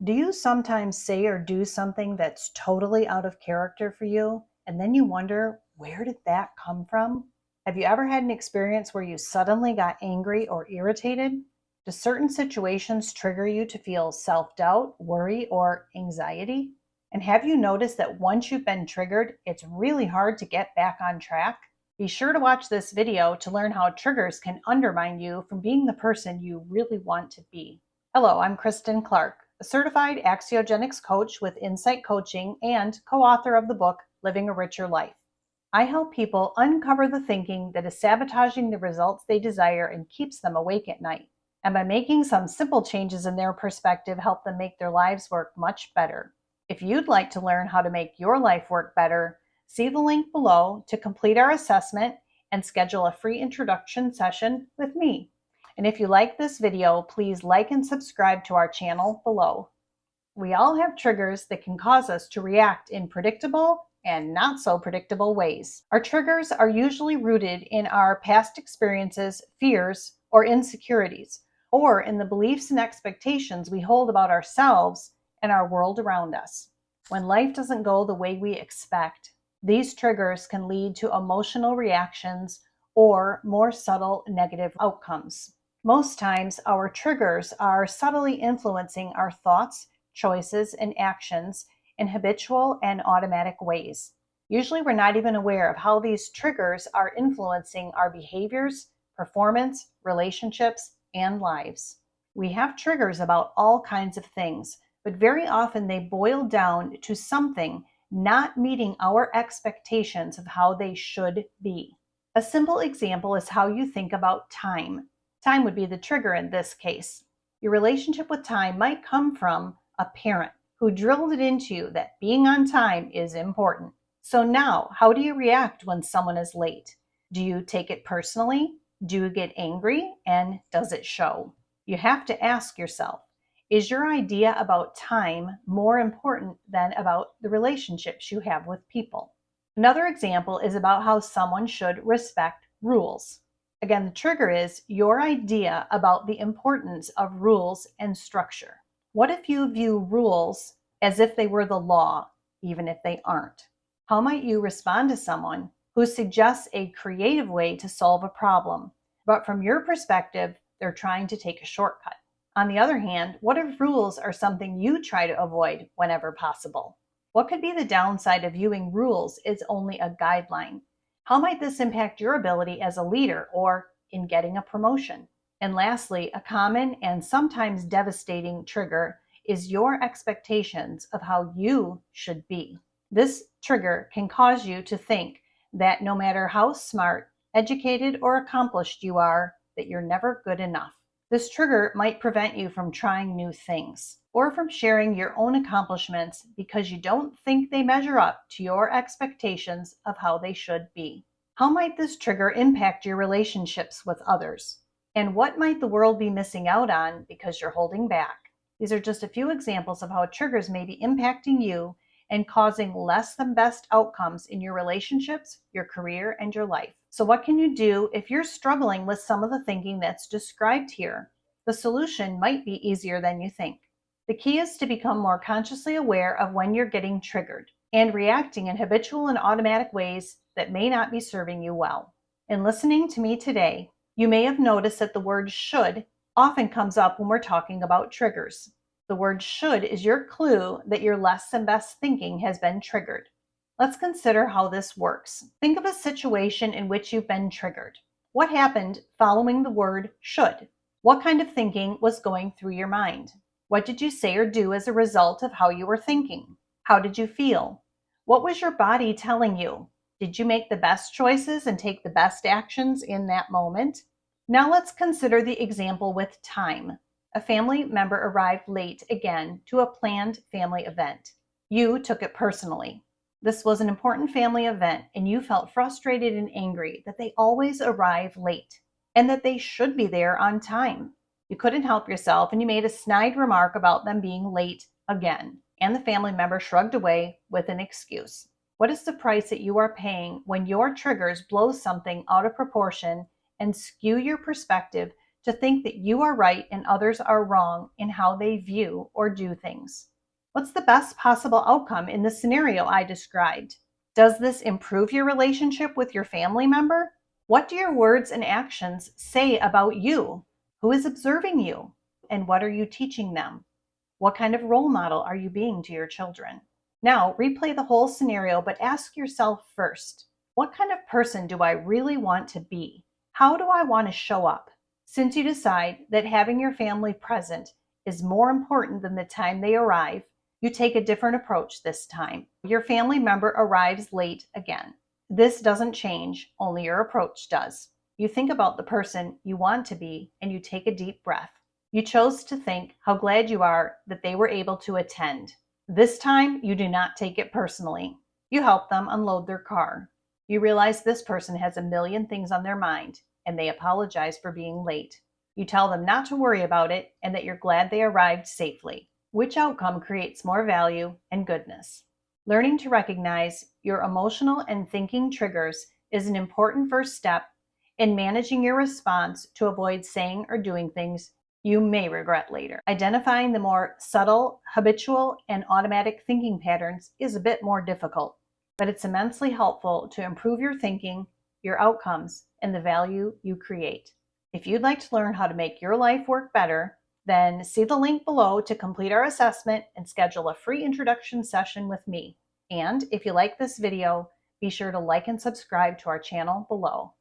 Do you sometimes say or do something that's totally out of character for you, and then you wonder, where did that come from? Have you ever had an experience where you suddenly got angry or irritated? Do certain situations trigger you to feel self-doubt, worry, or anxiety? And have you noticed that once you've been triggered, it's really hard to get back on track? Be sure to watch this video to learn how triggers can undermine you from being the person you really want to be. Hello, I'm Kristen Clark, a certified Axiogenics coach with Insight Coaching and co-author of the book, Living a Richer Life. I help people uncover the thinking that is sabotaging the results they desire and keeps them awake at night. And by making some simple changes in their perspective, help them make their lives work much better. If you'd like to learn how to make your life work better, see the link below to complete our assessment and schedule a free introduction session with me. And if you like this video, please like and subscribe to our channel below. We all have triggers that can cause us to react in predictable and not so predictable ways. Our triggers are usually rooted in our past experiences, fears, or insecurities, or in the beliefs and expectations we hold about ourselves and our world around us. When life doesn't go the way we expect, these triggers can lead to emotional reactions or more subtle negative outcomes. Most times, our triggers are subtly influencing our thoughts, choices, and actions in habitual and automatic ways. Usually, we're not even aware of how these triggers are influencing our behaviors, performance, relationships, and lives. We have triggers about all kinds of things, but very often they boil down to something not meeting our expectations of how they should be. A simple example is how you think about time. Time would be the trigger in this case. Your relationship with time might come from a parent who drilled it into you that being on time is important. So now, how do you react when someone is late? Do you take it personally? Do you get angry? And does it show? You have to ask yourself, is your idea about time more important than about the relationships you have with people? Another example is about how someone should respect rules. Again, the trigger is your idea about the importance of rules and structure. What if you view rules as if they were the law, even if they aren't? How might you respond to someone who suggests a creative way to solve a problem, but from your perspective, they're trying to take a shortcut? On the other hand, what if rules are something you try to avoid whenever possible? What could be the downside of viewing rules as only a guideline? How might this impact your ability as a leader or in getting a promotion? And lastly, a common and sometimes devastating trigger is your expectations of how you should be. This trigger can cause you to think that no matter how smart, educated, or accomplished you are, that you're never good enough. This trigger might prevent you from trying new things or from sharing your own accomplishments because you don't think they measure up to your expectations of how they should be. How might this trigger impact your relationships with others? And what might the world be missing out on because you're holding back? These are just a few examples of how triggers may be impacting you and causing less than best outcomes in your relationships, your career, and your life. So what can you do if you're struggling with some of the thinking that's described here? The solution might be easier than you think. The key is to become more consciously aware of when you're getting triggered and reacting in habitual and automatic ways that may not be serving you well. In listening to me today, you may have noticed that the word should often comes up when we're talking about triggers. The word should is your clue that your less than best thinking has been triggered. Let's consider how this works. Think of a situation in which you've been triggered. What happened following the word should? What kind of thinking was going through your mind? What did you say or do as a result of how you were thinking? How did you feel? What was your body telling you? Did you make the best choices and take the best actions in that moment? Now let's consider the example with time. A family member arrived late again to a planned family event. You took it personally. This was an important family event, and you felt frustrated and angry that they always arrive late and that they should be there on time. You couldn't help yourself, and you made a snide remark about them being late again, and the family member shrugged away with an excuse. What is the price that you are paying when your triggers blow something out of proportion and skew your perspective to think that you are right and others are wrong in how they view or do things. What's the best possible outcome in the scenario I described? Does this improve your relationship with your family member? What do your words and actions say about you? Who is observing you? And what are you teaching them? What kind of role model are you being to your children? Now, replay the whole scenario, but ask yourself first, what kind of person do I really want to be? How do I want to show up? Since you decide that having your family present is more important than the time they arrive, you take a different approach this time. Your family member arrives late again. This doesn't change, only your approach does. You think about the person you want to be and you take a deep breath. You chose to think how glad you are that they were able to attend. This time, you do not take it personally. You help them unload their car. You realize this person has a million things on their mind, and they apologize for being late. You tell them not to worry about it and that you're glad they arrived safely. Which outcome creates more value and goodness? Learning to recognize your emotional and thinking triggers is an important first step in managing your response to avoid saying or doing things you may regret later. Identifying the more subtle, habitual, and automatic thinking patterns is a bit more difficult, but it's immensely helpful to improve your thinking, your outcomes, and the value you create. If you'd like to learn how to make your life work better, then see the link below to complete our assessment and schedule a free introduction session with me. And if you like this video, be sure to like and subscribe to our channel below.